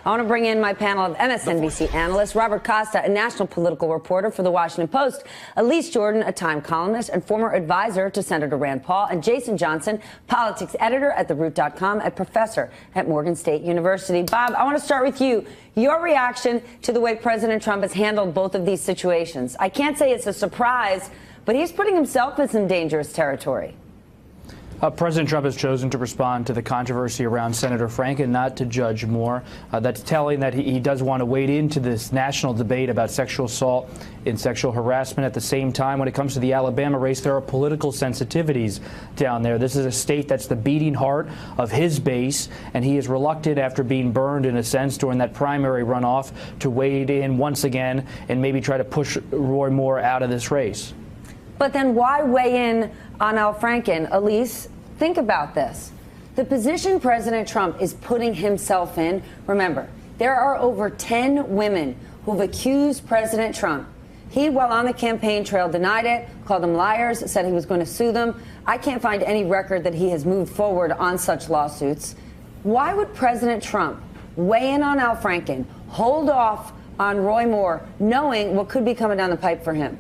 I want to bring in my panel of MSNBC analysts, Robert Costa, a national political reporter for The Washington Post, Elise Jordan, a Time columnist and former advisor to Senator Rand Paul, and Jason Johnson, politics editor at TheRoot.com and professor at Morgan State University. Bob, I want to start with you. Your reaction to the way President Trump has handled both of these situations. I can't say it's a surprise, but he's putting himself in some dangerous territory. President Trump has chosen to respond to the controversy around Senator Franken, not to judge more. That's telling that he does want to wade into this national debate about sexual assault and sexual harassment. At the same time, when it comes to the Alabama race, there are political sensitivities down there. This is a state that's the beating heart of his base, and he is reluctant, after being burned in a sense during that primary runoff, to wade in once again and maybe try to push Roy Moore out of this race. But then why weigh in on Al Franken? Elise, think about this. The position President Trump is putting himself in, remember, there are over 10 women who've accused President Trump. He, while on the campaign trail, denied it, called them liars, said he was going to sue them. I can't find any record that he has moved forward on such lawsuits. Why would President Trump weigh in on Al Franken, hold off on Roy Moore, knowing what could be coming down the pipe for him?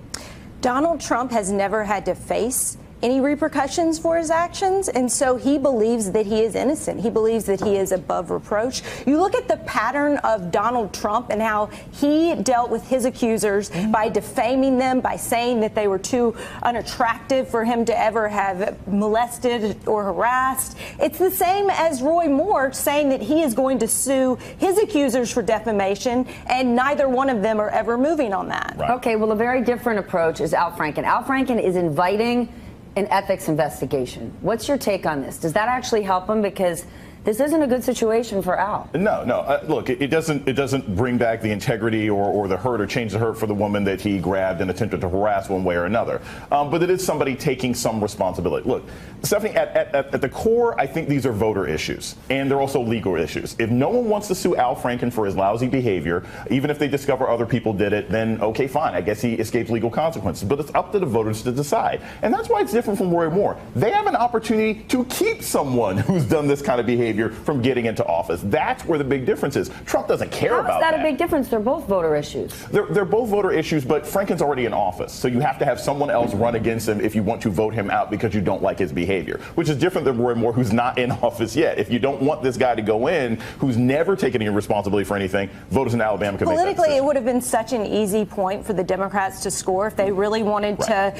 Donald Trump has never had to face any repercussions for his actions, and so he believes that he is innocent. He believes that he is above reproach. You look at the pattern of Donald Trump and how he dealt with his accusers by defaming them, by saying that they were too unattractive for him to ever have molested or harassed. It's the same as Roy Moore saying that he is going to sue his accusers for defamation, and neither one of them are ever moving on that. Right. Okay, well, a very different approach is Al Franken. Al Franken is inviting an ethics investigation. What's your take on this? Does that actually help him? Because this isn't a good situation for Al. No. Look, it doesn't bring back the integrity or the hurt or change the hurt for the woman that he grabbed and attempted to harass one way or another. But it is somebody taking some responsibility. Look, Stephanie, at the core, I think these are voter issues, and they're also legal issues. If no one wants to sue Al Franken for his lousy behavior, even if they discover other people did it, then okay, fine. I guess he escapes legal consequences. But it's up to the voters to decide. And that's why it's different from Roy Moore. They have an opportunity to keep someone who's done this kind of behavior from getting into office. That's where the big difference is. Trump doesn't care about that. How is that a big difference? They're both voter issues. They're both voter issues, but Franken's already in office. So you have to have someone else run against him if you want to vote him out because you don't like his behavior, which is different than Roy Moore, who's not in office yet. If you don't want this guy to go in, who's never taken any responsibility for anything, voters in Alabama can make that decision. Politically, it would have been such an easy point for the Democrats to score if they really wanted to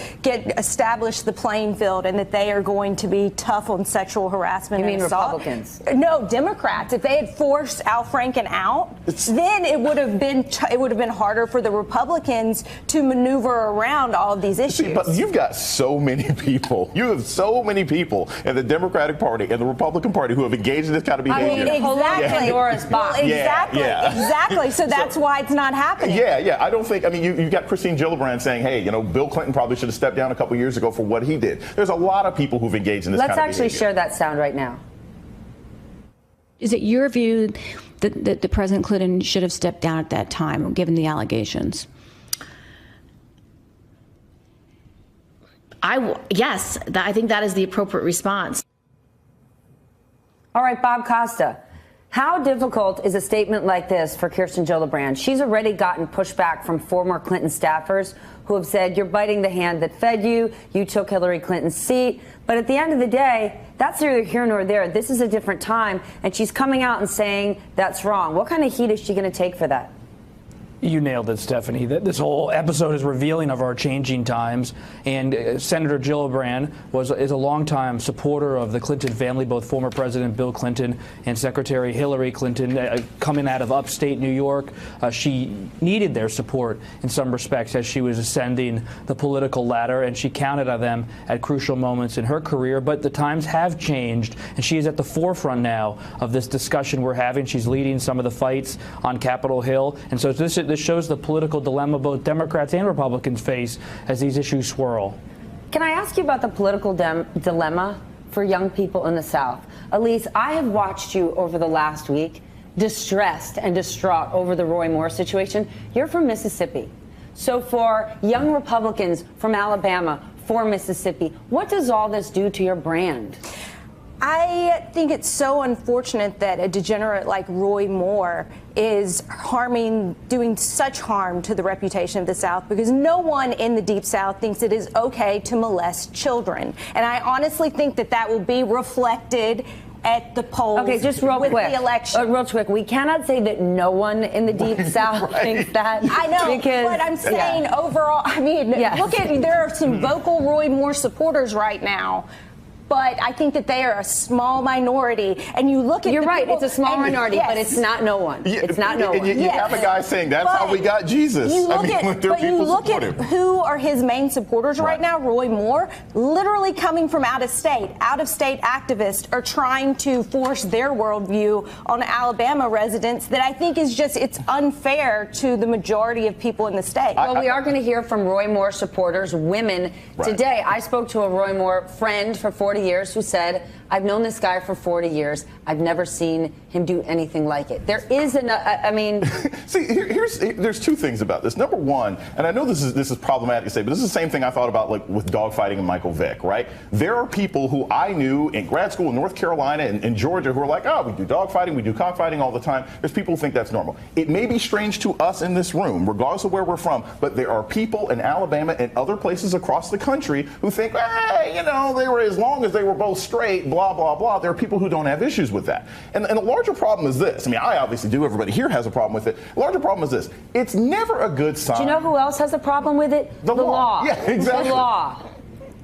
establish the playing field and that they are going to be tough on sexual harassment and assault. Republicans? No, Democrats. If they had forced Al Franken out, then it would have been harder for the Republicans to maneuver around all of these issues. See, but you've got so many people. You have so many people in the Democratic Party and the Republican Party who have engaged in this kind of behavior. Exactly. Exactly. So that's why it's not happening. Yeah. I don't think. I mean, you've got Christine Gillibrand saying, "Hey, Bill Clinton probably should have stepped down a couple years ago for what he did." There's a lot of people who've engaged in this kind of behavior. Let's actually share that sound right now. Is it your view that President Clinton should have stepped down at that time, given the allegations? Yes, I think that is the appropriate response. All right, Bob Costa. How difficult is a statement like this for Kirsten Gillibrand? She's already gotten pushback from former Clinton staffers who have said, you're biting the hand that fed you, you took Hillary Clinton's seat. But at the end of the day, that's neither here nor there. This is a different time, and she's coming out and saying that's wrong. What kind of heat is she going to take for that? You nailed it, Stephanie. This whole episode is revealing of our changing times. And Senator Gillibrand is a longtime supporter of the Clinton family, both former President Bill Clinton and Secretary Hillary Clinton, coming out of upstate New York. She needed their support in some respects as she was ascending the political ladder, and she counted on them at crucial moments in her career. But the times have changed, and she is at the forefront now of this discussion we're having. She's leading some of the fights on Capitol Hill. And so this shows the political dilemma both Democrats and Republicans face as these issues swirl. Can I ask you about the political dilemma for young people in the South? Elise, I have watched you over the last week distressed and distraught over the Roy Moore situation. You're from Mississippi. So for young Republicans from Alabama, for Mississippi, what does all this do to your brand? I think it's so unfortunate that a degenerate like Roy Moore is doing such harm to the reputation of the South, because no one in the Deep South thinks it is okay to molest children. And I honestly think that that will be reflected at the polls. Okay, just real with quick. The election. Real quick. We cannot say that no one in the Deep South thinks that. I know, because, but I'm saying overall, I mean, look at, there are some vocal Roy Moore supporters right now. But I think that they are a small minority, and you look at You're right. people, It's a small minority, but it's not no one. It's not no one. You have a guy saying that's how we got Jesus. You look at who are his main supporters right now. Roy Moore, literally coming from out of state activists are trying to force their worldview on Alabama residents. That I think is it's unfair to the majority of people in the state. Well, we are going to hear from Roy Moore supporters, women, today. I spoke to a Roy Moore friend for 40 years who said, I've known this guy for 40 years. I've never seen him do anything like it. There is I mean... See, there's two things about this. Number one, and I know this is problematic to say, but this is the same thing I thought about like with dogfighting and Michael Vick, right? There are people who I knew in grad school in North Carolina and in Georgia who are like, oh, we do dogfighting, we do cockfighting all the time. There's people who think that's normal. It may be strange to us in this room, regardless of where we're from, but there are people in Alabama and other places across the country who think, hey, you know, they were, as long as they were both straight, blah, blah, blah. There are people who don't have issues with that. And the larger problem is this. I mean, I obviously do. Everybody here has a problem with it. The larger problem is this. It's never a good sign. Do you know who else has a problem with it? The law. Yeah, exactly. The law.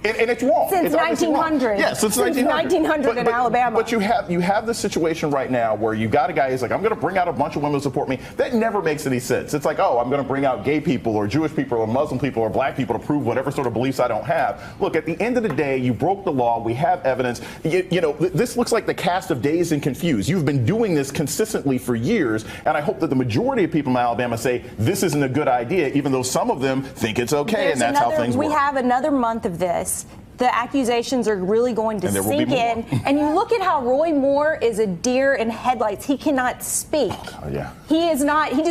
And it's wrong. Since 1900. Yeah, since 1900 in Alabama. But you have the situation right now where you got a guy who's like, I'm going to bring out a bunch of women to support me. That never makes any sense. It's like, oh, I'm going to bring out gay people or Jewish people or Muslim people or black people to prove whatever sort of beliefs I don't have. Look, at the end of the day, you broke the law. We have evidence. You know, this looks like the cast of Dazed and Confused. You've been doing this consistently for years, and I hope that the majority of people in Alabama say this isn't a good idea, even though some of them think it's okay, and that's how things work. We have another month of this. The accusations are really going to sink in. And you look at how Roy Moore is a deer in headlights. He cannot speak. Oh, yeah. He does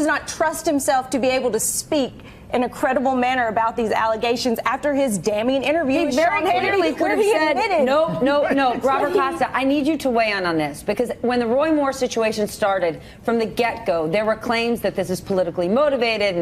not trust himself to be able to speak in a credible manner about these allegations after his damning interview. He very clearly could have said, no, Robert Costa, I need you to weigh in on this, because when the Roy Moore situation started, from the get-go, there were claims that this is politically motivated,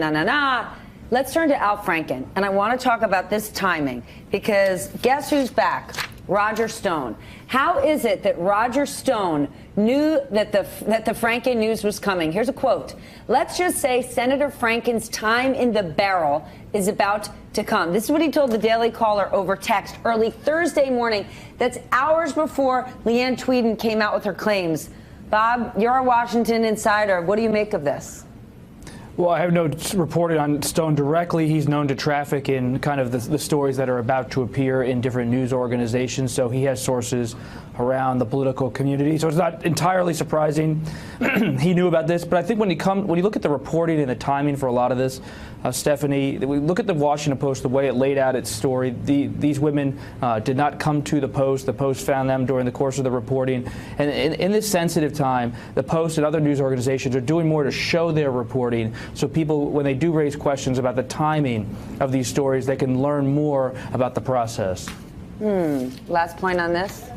Let's turn to Al Franken, and I want to talk about this timing, because guess who's back? Roger Stone. How is it that Roger Stone knew that the Franken news was coming? Here's a quote. Let's just say Senator Franken's time in the barrel is about to come. This is what he told the Daily Caller over text early Thursday morning. That's hours before Leanne Tweeden came out with her claims. Bob, you're a Washington insider. What do you make of this? Well, I have no reported on Stone directly. He's known to traffic in kind of the stories that are about to appear in different news organizations, so he has sources around the political community. So it's not entirely surprising he knew about this. But I think when you look at the reporting and the timing for a lot of this, Stephanie, we look at the Washington Post, the way it laid out its story. These women did not come to the Post. The Post found them during the course of the reporting. And in this sensitive time, the Post and other news organizations are doing more to show their reporting, so people, when they do raise questions about the timing of these stories, they can learn more about the process. Last point on this.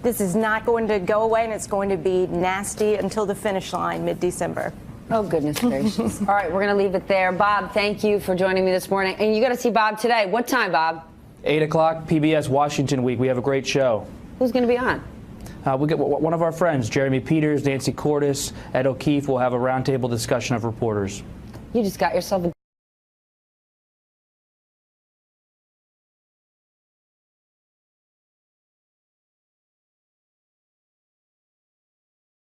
This is not going to go away, and it's going to be nasty until the finish line mid-December. Oh, goodness gracious. All right, we're going to leave it there. Bob, thank you for joining me this morning. And you got to see Bob today. What time, Bob? 8 o'clock, PBS Washington Week. We have a great show. Who's going to be on? We get one of our friends, Jeremy Peters, Nancy Cordes, Ed O'Keefe. Will have a roundtable discussion of reporters. You just got yourself a